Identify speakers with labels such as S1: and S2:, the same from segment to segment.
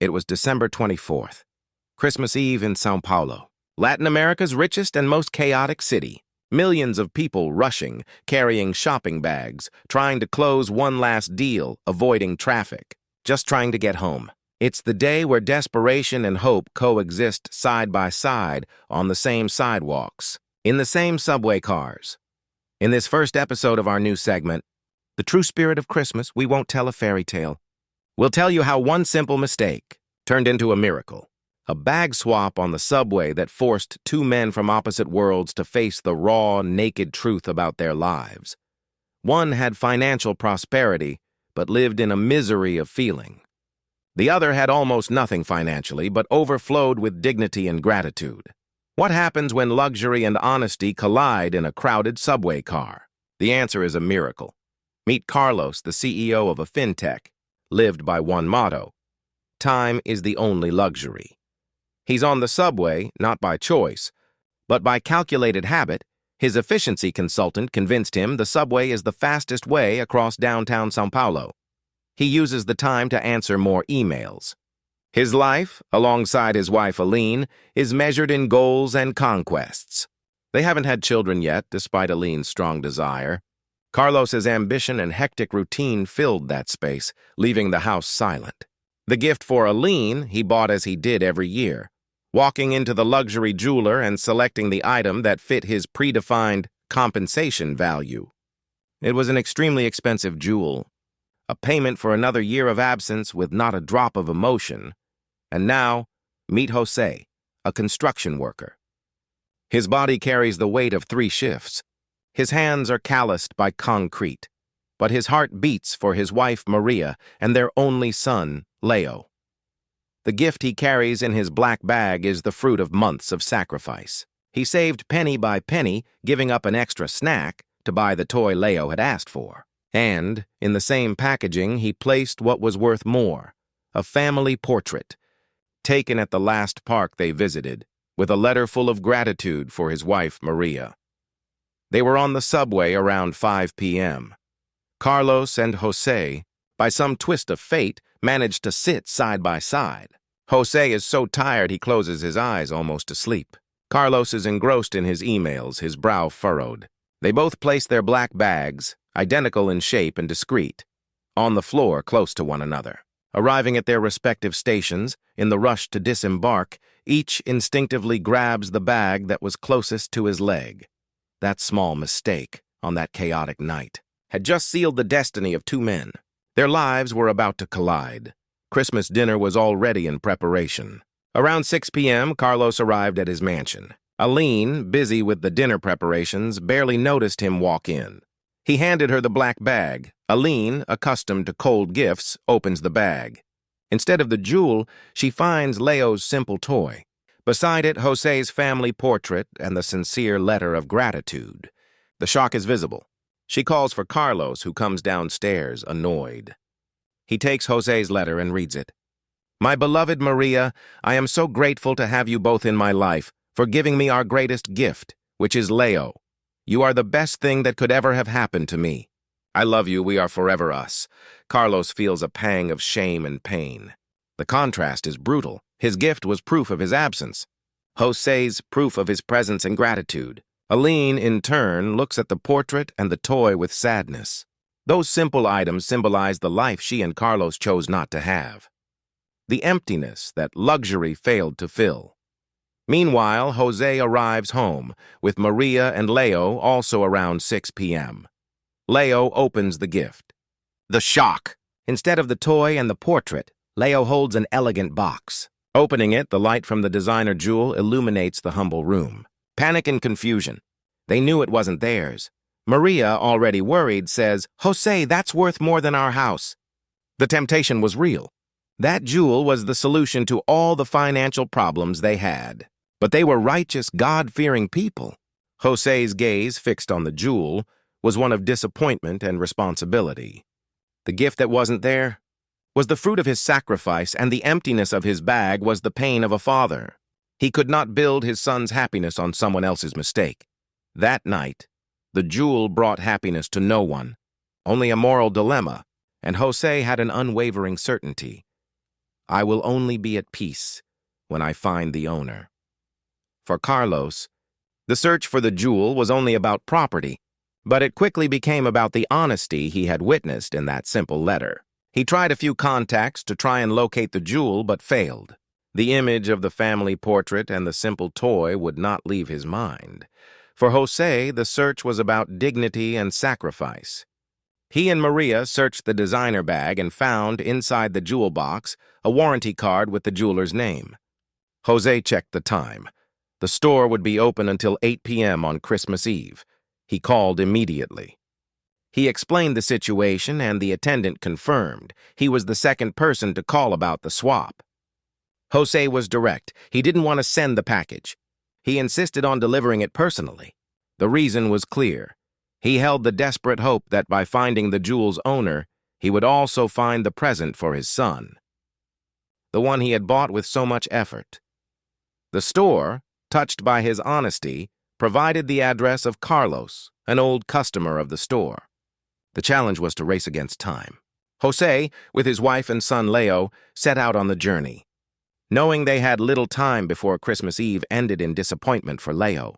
S1: It was December 24th, Christmas Eve in São Paulo, Latin America's richest and most chaotic city. Millions of people rushing, carrying shopping bags, trying to close one last deal, avoiding traffic, just trying to get home. It's the day where desperation and hope coexist side by side on the same sidewalks, in the same subway cars. In this first episode of our new segment, The True Spirit of Christmas, we won't tell a fairy tale. We'll tell you how one simple mistake turned into a miracle. A bag swap on the subway that forced two men from opposite worlds to face the raw, naked truth about their lives. One had financial prosperity, but lived in a misery of feeling. The other had almost nothing financially, but overflowed with dignity and gratitude. What happens when luxury and honesty collide in a crowded subway car? The answer is a miracle. Meet Carlos, the CEO of a fintech, lived by one motto: time is the only luxury. He's on the subway, not by choice, but by calculated habit. His efficiency consultant convinced him the subway is the fastest way across downtown São Paulo. He uses the time to answer more emails. His life, alongside his wife Aline, is measured in goals and conquests. They haven't had children yet, despite Aline's strong desire. Carlos's ambition and hectic routine filled that space, leaving the house silent. The gift for Aline he bought as he did every year, walking into the luxury jeweler and selecting the item that fit his predefined compensation value. It was an extremely expensive jewel, a payment for another year of absence with not a drop of emotion. And now, meet José, a construction worker. His body carries the weight of 3 shifts. His hands are calloused by concrete, but his heart beats for his wife Maria and their only son, Leo. The gift he carries in his black bag is the fruit of months of sacrifice. He saved penny by penny, giving up an extra snack to buy the toy Leo had asked for. And, in the same packaging, he placed what was worth more, a family portrait, taken at the last park they visited, with a letter full of gratitude for his wife Maria. They were on the subway around 5 p.m. Carlos and José, by some twist of fate, managed to sit side by side. José is so tired he closes his eyes almost to sleep. Carlos is engrossed in his emails, his brow furrowed. They both place their black bags, identical in shape and discreet, on the floor close to one another. Arriving at their respective stations, in the rush to disembark, each instinctively grabs the bag that was closest to his leg. That small mistake, on that chaotic night, had just sealed the destiny of 2 men. Their lives were about to collide. Christmas dinner was already in preparation. Around 6 p.m., Carlos arrived at his mansion. Aline, busy with the dinner preparations, barely noticed him walk in. He handed her the black bag. Aline, accustomed to cold gifts, opens the bag. Instead of the jewel, she finds Leo's simple toy. Beside it, José's family portrait and the sincere letter of gratitude. The shock is visible. She calls for Carlos, who comes downstairs, annoyed. He takes José's letter and reads it. "My beloved Maria, I am so grateful to have you both in my life, for giving me our greatest gift, which is Leo. You are the best thing that could ever have happened to me. I love you, we are forever us." Carlos feels a pang of shame and pain. The contrast is brutal. His gift was proof of his absence. José's proof of his presence and gratitude. Aline, in turn, looks at the portrait and the toy with sadness. Those simple items symbolize the life she and Carlos chose not to have. The emptiness that luxury failed to fill. Meanwhile, José arrives home, with Maria and Leo also around 6 p.m. Leo opens the gift. The shock! Instead of the toy and the portrait, Leo holds an elegant box. Opening it, the light from the designer jewel illuminates the humble room. Panic and confusion. They knew it wasn't theirs. Maria, already worried, says, "José, that's worth more than our house." The temptation was real. That jewel was the solution to all the financial problems they had. But they were righteous, God-fearing people. José's gaze, fixed on the jewel, was one of disappointment and responsibility. The gift that wasn't there was the fruit of his sacrifice, and the emptiness of his bag was the pain of a father. He could not build his son's happiness on someone else's mistake. That night, the jewel brought happiness to no one, only a moral dilemma, and José had an unwavering certainty. I will only be at peace when I find the owner. For Carlos, the search for the jewel was only about property, but it quickly became about the honesty he had witnessed in that simple letter. He tried a few contacts to try and locate the jewel, but failed. The image of the family portrait and the simple toy would not leave his mind. For Jose, the search was about dignity and sacrifice. He and Maria searched the designer bag and found, inside the jewel box, a warranty card with the jeweler's name. Jose checked the time. The store would be open until 8 p.m. on Christmas Eve. He called immediately. He explained the situation, and the attendant confirmed. He was the second person to call about the swap. Jose was direct. He didn't want to send the package. He insisted on delivering it personally. The reason was clear. He held the desperate hope that by finding the jewel's owner, he would also find the present for his son, the one he had bought with so much effort. The store, touched by his honesty, provided the address of Carlos, an old customer of the store. The challenge was to race against time. Jose, with his wife and son Leo, set out on the journey. Knowing they had little time before Christmas Eve ended in disappointment for Leo.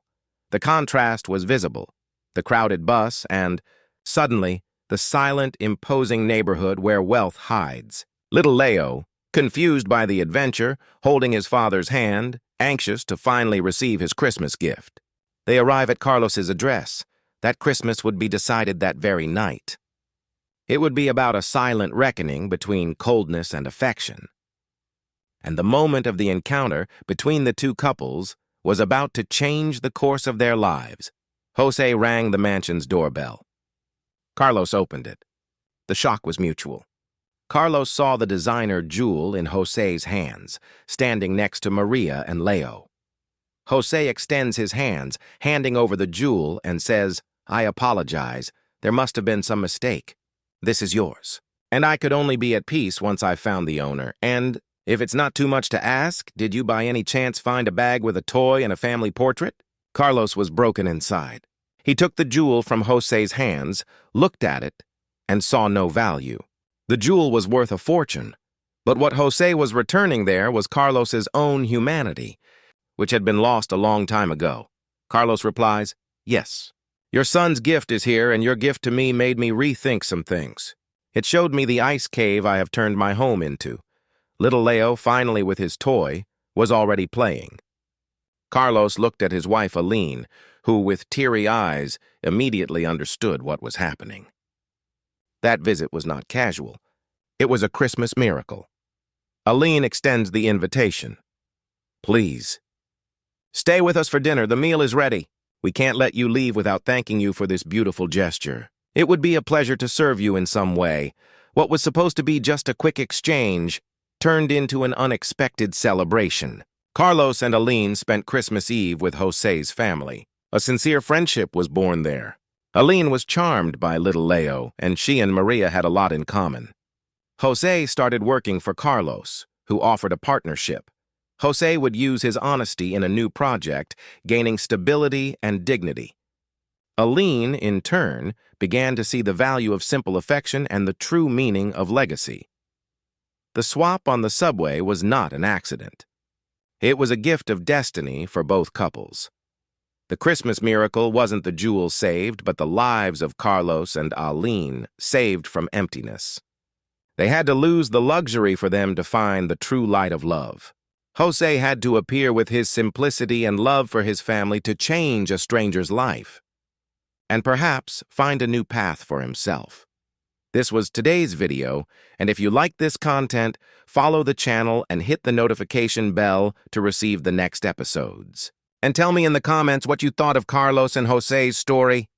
S1: The contrast was visible. The crowded bus and, suddenly, the silent, imposing neighborhood where wealth hides. Little Leo, confused by the adventure, holding his father's hand, anxious to finally receive his Christmas gift. They arrive at Carlos's address. That Christmas would be decided that very night. It would be about a silent reckoning between coldness and affection. And the moment of the encounter between the two couples was about to change the course of their lives. Jose rang the mansion's doorbell. Carlos opened it. The shock was mutual. Carlos saw the designer jewel in Jose's hands, standing next to Maria and Leo. Jose extends his hands, handing over the jewel, and says, "I apologize. There must have been some mistake. This is yours. And I could only be at peace once I found the owner. And, if it's not too much to ask, did you by any chance find a bag with a toy and a family portrait?" Carlos was broken inside. He took the jewel from Jose's hands, looked at it, and saw no value. The jewel was worth a fortune, but what Jose was returning there was Carlos's own humanity, which had been lost a long time ago. Carlos replies, "Yes. Your son's gift is here, and your gift to me made me rethink some things. It showed me the ice cave I have turned my home into." Little Leo, finally with his toy, was already playing. Carlos looked at his wife Aline, who, with teary eyes, immediately understood what was happening. That visit was not casual. It was a Christmas miracle. Aline extends the invitation. "Please, stay with us for dinner. The meal is ready. We can't let you leave without thanking you for this beautiful gesture. It would be a pleasure to serve you in some way." What was supposed to be just a quick exchange turned into an unexpected celebration. Carlos and Aline spent Christmas Eve with Jose's family. A sincere friendship was born there. Aline was charmed by little Leo, and she and Maria had a lot in common. Jose started working for Carlos, who offered a partnership. Jose would use his honesty in a new project, gaining stability and dignity. Aline, in turn, began to see the value of simple affection and the true meaning of legacy. The swap on the subway was not an accident. It was a gift of destiny for both couples. The Christmas miracle wasn't the jewel saved, but the lives of Carlos and Aline saved from emptiness. They had to lose the luxury for them to find the true light of love. Jose had to appear with his simplicity and love for his family to change a stranger's life, and perhaps find a new path for himself. This was today's video, and if you like this content, follow the channel and hit the notification bell to receive the next episodes. And tell me in the comments what you thought of Carlos and Jose's story.